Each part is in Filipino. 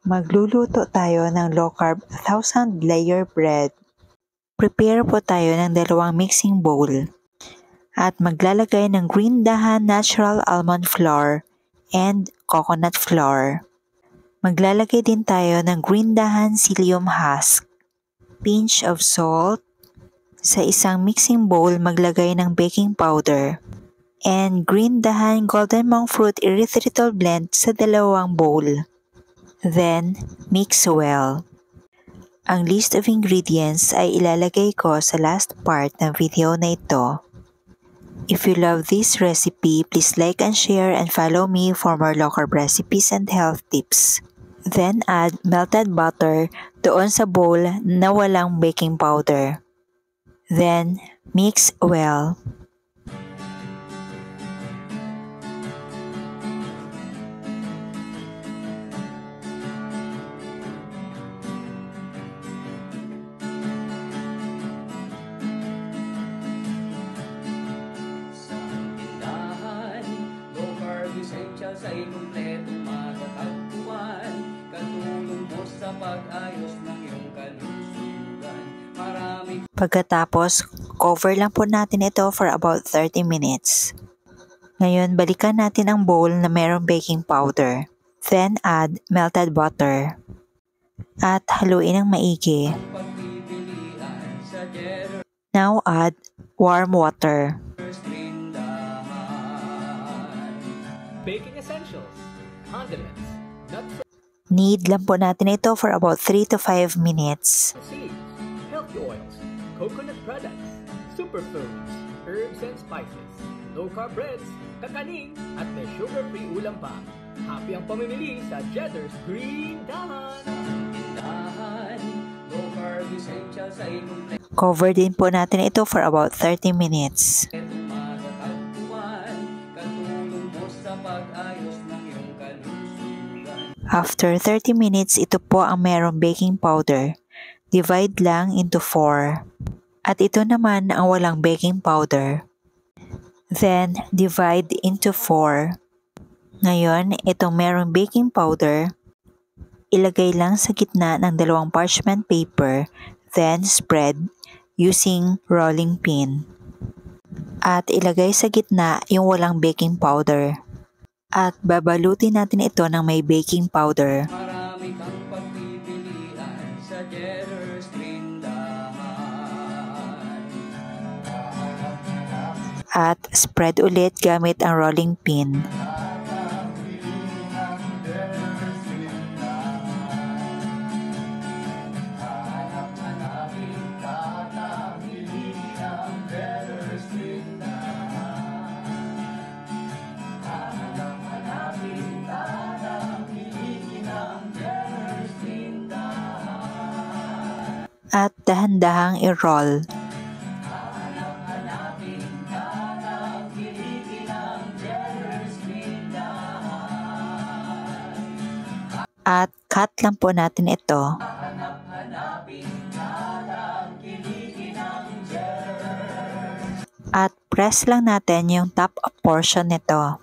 Magluluto tayo ng low-carb 1,000 layer bread. Prepare po tayo ng 2 mixing bowl at maglalagay ng green dahan natural almond flour and coconut flour. Maglalagay din tayo ng green dahan psyllium husk, pinch of salt. Sa isang mixing bowl maglagay ng baking powder and green dahan golden monk fruit erythritol blend sa 2 bowl. Then, mix well. Ang list of ingredients ay ilalagay ko sa last part ng video na ito. If you love this recipe, please like and share and follow me for more low-carb recipes and health tips. Then add melted butter doon sa bowl na walang baking powder. Then, mix well. Ay kumpletong matatagpuan, katulong mo sa pag-ayos ng iyong kalusugan. Pagkatapos, cover lang po natin ito for about 30 minutes. Ngayon, balikan natin ang bowl na mayroong baking powder. Then add melted butter. At haluin ng maigi. Now add warm water. Baking essentials, condiments, nuts, Knead lang po natin ito for about 3 to 5 minutes. seeds, healthy oils, coconut products, superfoods, herbs and spices, low-carb breads, kakaning, at may sugar-free ulam pa. Happy ang pamimili sa Cheddar's Green Dahan. Low-carb essentials ay kumpleto. Cover din po natin ito for about 30 minutes. After 30 minutes, ito po ang merong baking powder. Divide lang into 4. At ito naman ang walang baking powder. Then, divide into 4. Ngayon, itong merong baking powder, ilagay lang sa gitna ng 2 parchment paper, then spread using rolling pin. At ilagay sa gitna yung walang baking powder. At babalutin natin ito ng may baking powder. Marami kang pagpipilian sa Cheddar's Green Dahan. At spread ulit gamit ang rolling pin. At dahan-dahang i-roll. At cut lang po natin ito. At press lang natin yung top portion nito.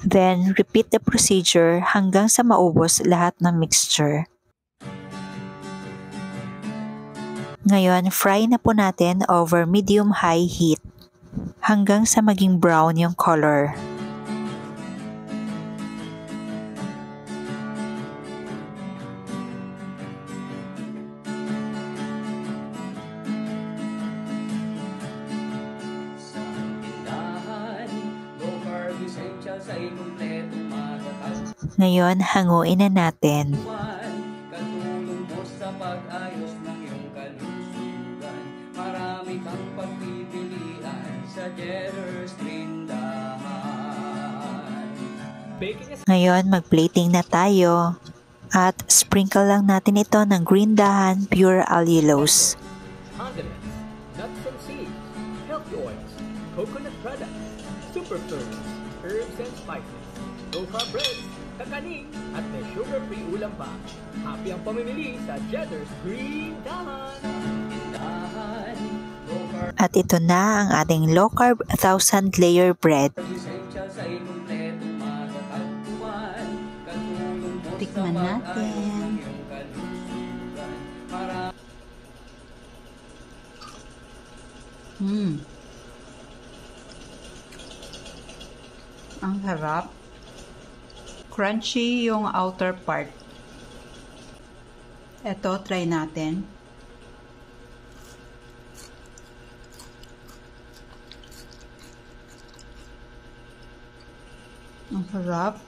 Then, repeat the procedure hanggang sa maubos lahat ng mixture. Ngayon, fry na po natin over medium-high heat hanggang sa maging brown yung color. Ngayon, hanguin na natin. Katulong mo sa pag-ayos ng iyong kalusugan. Marami kang pagpipilian sa Cheddar's Green Dahan. Ngayon, mag-plating na tayo. At sprinkle lang natin ito ng green dahan pure allulose. Condiments, nuts and seeds, healthy oils, coconut products, superfoods, herbs and spices, low-carb breads, kakaning, at may sugar-free ulam pa. Happy ang pamimili sa Cheddar's Green Dahan. At ito na ang ating low-carb 1,000-layer bread. Tikman natin. Ang harap. Crunchy yung outer part. Ito, try natin. Ang sarap.